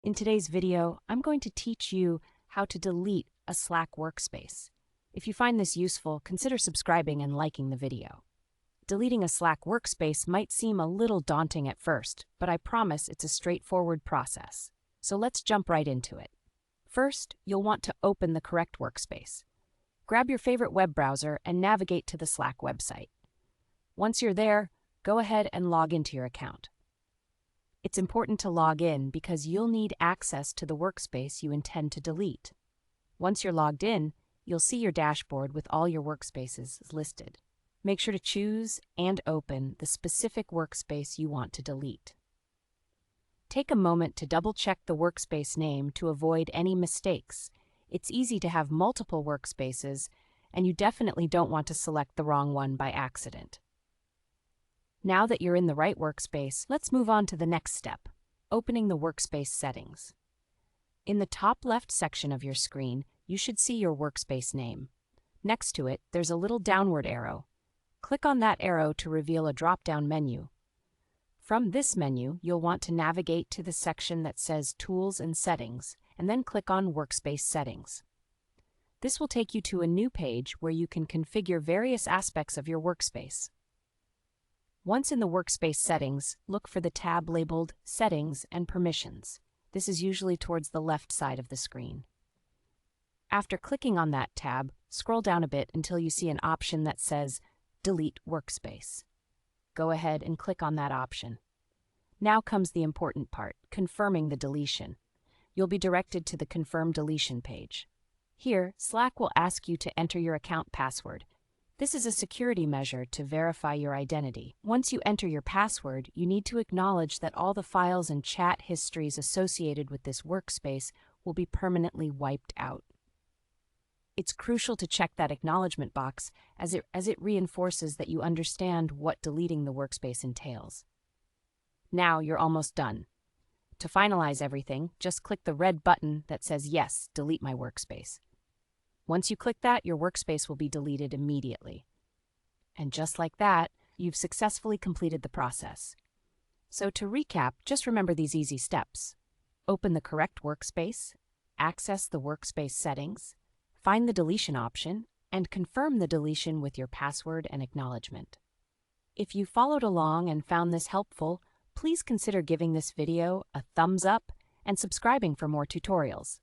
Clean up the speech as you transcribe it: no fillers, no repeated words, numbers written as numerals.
In today's video, I'm going to teach you how to delete a Slack workspace. If you find this useful, consider subscribing and liking the video. Deleting a Slack workspace might seem a little daunting at first, but I promise it's a straightforward process. So let's jump right into it. First, you'll want to open the correct workspace. Grab your favorite web browser and navigate to the Slack website. Once you're there, go ahead and log into your account. It's important to log in because you'll need access to the workspace you intend to delete. Once you're logged in, you'll see your dashboard with all your workspaces listed. Make sure to choose and open the specific workspace you want to delete. Take a moment to double-check the workspace name to avoid any mistakes. It's easy to have multiple workspaces, and you definitely don't want to select the wrong one by accident. Now that you're in the right workspace, let's move on to the next step, opening the workspace settings. In the top left section of your screen, you should see your workspace name. Next to it, there's a little downward arrow. Click on that arrow to reveal a drop-down menu. From this menu, you'll want to navigate to the section that says Tools and Settings, and then click on Workspace Settings. This will take you to a new page where you can configure various aspects of your workspace. Once in the workspace settings, look for the tab labeled Settings and Permissions. This is usually towards the left side of the screen. After clicking on that tab, scroll down a bit until you see an option that says Delete Workspace. Go ahead and click on that option. Now comes the important part, confirming the deletion. You'll be directed to the Confirm Deletion page. Here, Slack will ask you to enter your account password. This is a security measure to verify your identity. Once you enter your password, you need to acknowledge that all the files and chat histories associated with this workspace will be permanently wiped out. It's crucial to check that acknowledgement box as it reinforces that you understand what deleting the workspace entails. Now you're almost done. To finalize everything, just click the red button that says Yes, delete my workspace. Once you click that, your workspace will be deleted immediately. And just like that, you've successfully completed the process. So to recap, just remember these easy steps. Open the correct workspace, access the workspace settings, find the deletion option, and confirm the deletion with your password and acknowledgement. If you followed along and found this helpful, please consider giving this video a thumbs up and subscribing for more tutorials.